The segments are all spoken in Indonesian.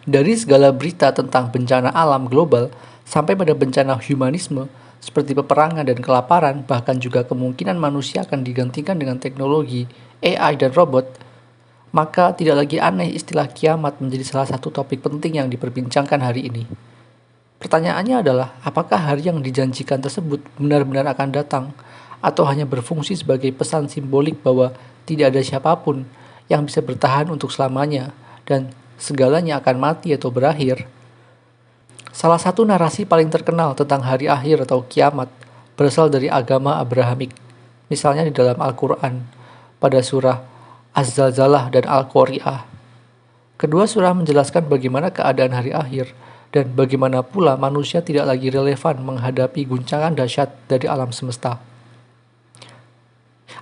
Dari segala berita tentang bencana alam global sampai pada bencana humanisme seperti peperangan dan kelaparan, bahkan juga kemungkinan manusia akan digantikan dengan teknologi, AI, dan robot, maka tidak lagi aneh istilah kiamat menjadi salah satu topik penting yang diperbincangkan hari ini. Pertanyaannya adalah, apakah hari yang dijanjikan tersebut benar-benar akan datang, atau hanya berfungsi sebagai pesan simbolik bahwa tidak ada siapapun yang bisa bertahan untuk selamanya, dan segalanya akan mati atau berakhir. Salah satu narasi paling terkenal tentang hari akhir atau kiamat berasal dari agama Abrahamik, misalnya di dalam Al-Quran, pada surah Az-Zalzalah dan Al-Qari'ah. Kedua surah menjelaskan bagaimana keadaan hari akhir, dan bagaimana pula manusia tidak lagi relevan menghadapi guncangan dahsyat dari alam semesta.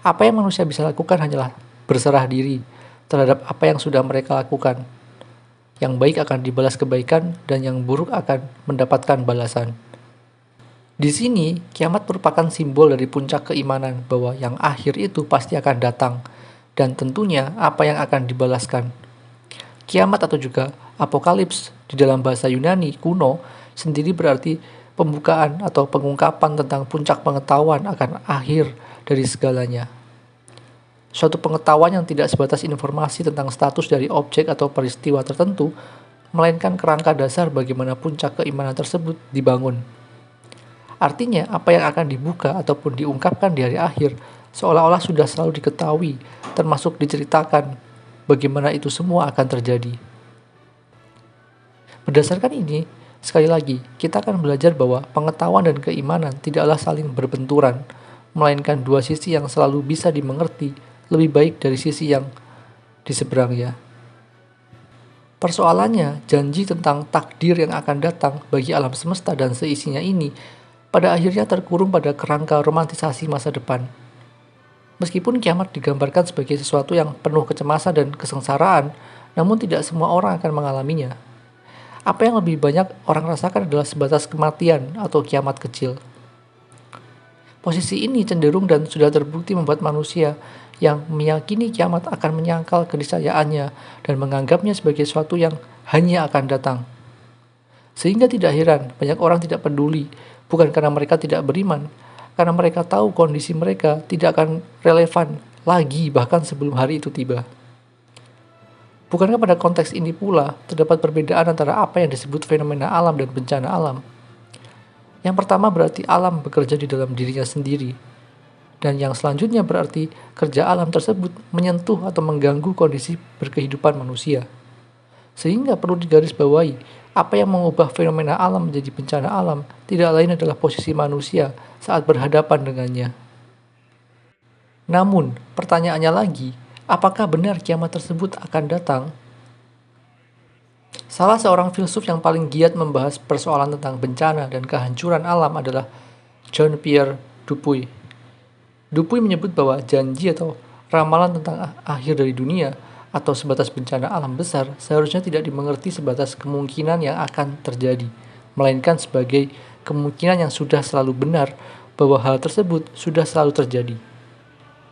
Apa yang manusia bisa lakukan hanyalah berserah diri terhadap apa yang sudah mereka lakukan. Yang baik akan dibalas kebaikan dan yang buruk akan mendapatkan balasan. Di sini, kiamat merupakan simbol dari puncak keimanan bahwa yang akhir itu pasti akan datang, dan tentunya apa yang akan dibalaskan. Kiamat atau juga apokalips di dalam bahasa Yunani kuno sendiri berarti pembukaan atau pengungkapan tentang puncak pengetahuan akan akhir dari segalanya. Suatu pengetahuan yang tidak sebatas informasi tentang status dari objek atau peristiwa tertentu, melainkan kerangka dasar bagaimana puncak keimanan tersebut dibangun. Artinya, apa yang akan dibuka ataupun diungkapkan di hari akhir seolah-olah sudah selalu diketahui, termasuk diceritakan bagaimana itu semua akan terjadi. Berdasarkan ini, sekali lagi, kita akan belajar bahwa pengetahuan dan keimanan tidaklah saling berbenturan, melainkan dua sisi yang selalu bisa dimengerti lebih baik dari sisi yang di seberangnya. Persoalannya, janji tentang takdir yang akan datang bagi alam semesta dan seisinya ini pada akhirnya terkurung pada kerangka romantisasi masa depan. Meskipun kiamat digambarkan sebagai sesuatu yang penuh kecemasan dan kesengsaraan, namun tidak semua orang akan mengalaminya. Apa yang lebih banyak orang rasakan adalah sebatas kematian atau kiamat kecil. Posisi ini cenderung dan sudah terbukti membuat manusia yang meyakini kiamat akan menyangkal keniscayaannya dan menganggapnya sebagai sesuatu yang hanya akan datang. Sehingga tidak heran banyak orang tidak peduli, bukan karena mereka tidak beriman, karena mereka tahu kondisi mereka tidak akan relevan lagi bahkan sebelum hari itu tiba. Bukankah pada konteks ini pula terdapat perbedaan antara apa yang disebut fenomena alam dan bencana alam? Yang pertama berarti alam bekerja di dalam dirinya sendiri, dan yang selanjutnya berarti kerja alam tersebut menyentuh atau mengganggu kondisi berkehidupan manusia. Sehingga perlu digarisbawahi, apa yang mengubah fenomena alam menjadi bencana alam tidak lain adalah posisi manusia saat berhadapan dengannya. Namun, pertanyaannya lagi, apakah benar kiamat tersebut akan datang? Salah seorang filsuf yang paling giat membahas persoalan tentang bencana dan kehancuran alam adalah Jean-Pierre Dupuy. Dupuy menyebut bahwa janji atau ramalan tentang akhir dari dunia atau sebatas bencana alam besar seharusnya tidak dimengerti sebatas kemungkinan yang akan terjadi, melainkan sebagai kemungkinan yang sudah selalu benar bahwa hal tersebut sudah selalu terjadi.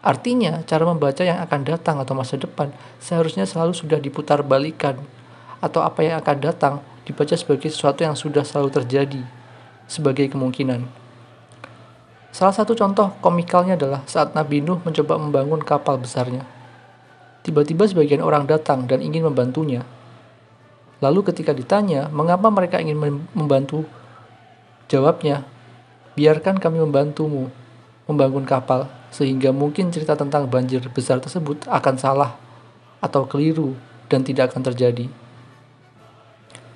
Artinya, cara membaca yang akan datang atau masa depan seharusnya selalu sudah diputar balikan, atau apa yang akan datang dibaca sebagai sesuatu yang sudah selalu terjadi, sebagai kemungkinan. Salah satu contoh komikalnya adalah saat Nabi Nuh mencoba membangun kapal besarnya. Tiba-tiba sebagian orang datang dan ingin membantunya. Lalu ketika ditanya, mengapa mereka ingin membantu? Jawabnya, biarkan kami membantumu membangun kapal, sehingga mungkin cerita tentang banjir besar tersebut akan salah atau keliru dan tidak akan terjadi.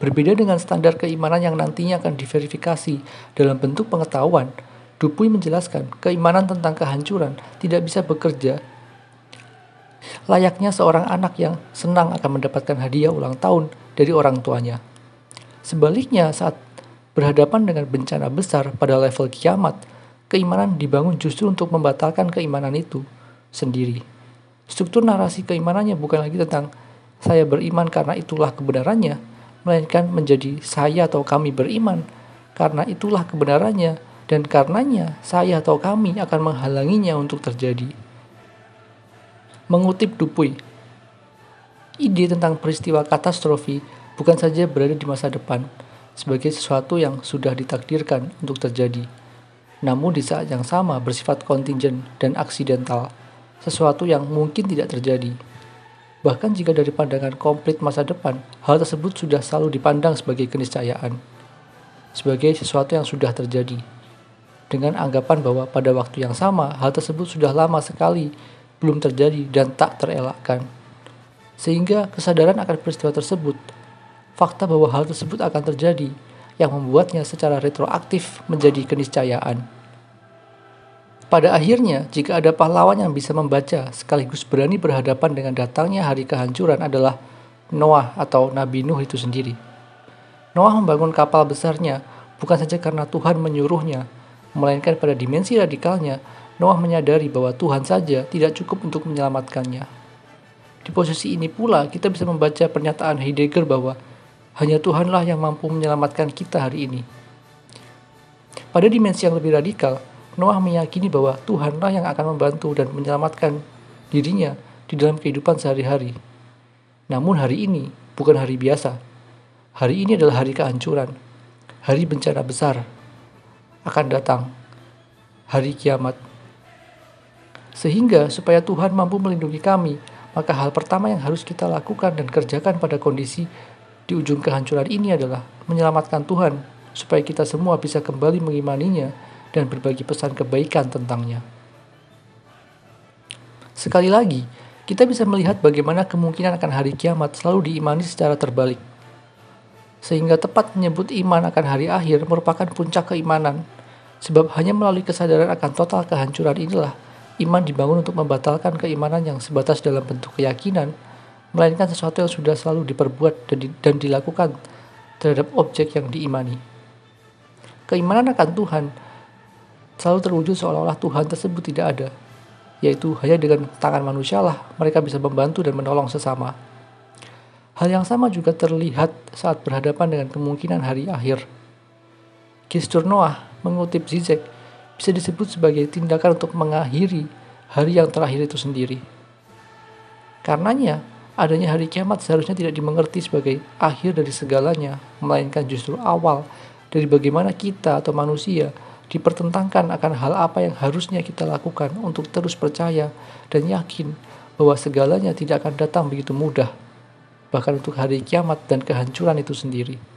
Berbeda dengan standar keimanan yang nantinya akan diverifikasi dalam bentuk pengetahuan, Dupuy menjelaskan keimanan tentang kehancuran tidak bisa bekerja layaknya seorang anak yang senang akan mendapatkan hadiah ulang tahun dari orang tuanya. Sebaliknya, saat berhadapan dengan bencana besar pada level kiamat, keimanan dibangun justru untuk membatalkan keimanan itu sendiri. Struktur narasi keimanannya bukan lagi tentang saya beriman karena itulah kebenarannya, melainkan menjadi saya atau kami beriman karena itulah kebenarannya, dan karenanya saya atau kami akan menghalanginya untuk terjadi. Mengutip Dupuy, ide tentang peristiwa katastrofi bukan saja berada di masa depan sebagai sesuatu yang sudah ditakdirkan untuk terjadi, namun di saat yang sama bersifat kontingent dan aksidental, sesuatu yang mungkin tidak terjadi. Bahkan jika dari pandangan komplit masa depan, hal tersebut sudah selalu dipandang sebagai keniscayaan, sebagai sesuatu yang sudah terjadi, dengan anggapan bahwa pada waktu yang sama, hal tersebut sudah lama sekali belum terjadi dan tak terelakkan. Sehingga kesadaran akan peristiwa tersebut, fakta bahwa hal tersebut akan terjadi, yang membuatnya secara retroaktif menjadi keniscayaan. Pada akhirnya, jika ada pahlawan yang bisa membaca sekaligus berani berhadapan dengan datangnya hari kehancuran adalah Noah atau Nabi Nuh itu sendiri. Noah membangun kapal besarnya bukan saja karena Tuhan menyuruhnya, melainkan pada dimensi radikalnya, Noah menyadari bahwa Tuhan saja tidak cukup untuk menyelamatkannya. Di posisi ini pula, kita bisa membaca pernyataan Heidegger bahwa hanya Tuhanlah yang mampu menyelamatkan kita hari ini. Pada dimensi yang lebih radikal, Noah meyakini bahwa Tuhanlah yang akan membantu dan menyelamatkan dirinya di dalam kehidupan sehari-hari. Namun hari ini bukan hari biasa. Hari ini adalah hari kehancuran. Hari bencana besar akan datang. Hari kiamat. Sehingga supaya Tuhan mampu melindungi kami, maka hal pertama yang harus kita lakukan dan kerjakan pada kondisi di ujung kehancuran ini adalah menyelamatkan Tuhan, supaya kita semua bisa kembali mengimaninya dan berbagi pesan kebaikan tentangnya. Sekali lagi, kita bisa melihat bagaimana kemungkinan akan hari kiamat selalu diimani secara terbalik. Sehingga tepat menyebut iman akan hari akhir merupakan puncak keimanan, sebab hanya melalui kesadaran akan total kehancuran inilah iman dibangun untuk membatalkan keimanan yang sebatas dalam bentuk keyakinan, melainkan sesuatu yang sudah selalu diperbuat dan dilakukan terhadap objek yang diimani. Keimanan akan Tuhan selalu terwujud seolah-olah Tuhan tersebut tidak ada, yaitu hanya dengan tangan manusialah mereka bisa membantu dan menolong sesama. Hal yang sama juga terlihat saat berhadapan dengan kemungkinan hari akhir. Gestur Noah mengutip Zizek bisa disebut sebagai tindakan untuk mengakhiri hari yang terakhir itu sendiri. Karenanya, adanya hari kiamat seharusnya tidak dimengerti sebagai akhir dari segalanya, melainkan justru awal dari bagaimana kita atau manusia dipertentangkan akan hal apa yang harusnya kita lakukan untuk terus percaya dan yakin bahwa segalanya tidak akan datang begitu mudah, bahkan untuk hari kiamat dan kehancuran itu sendiri.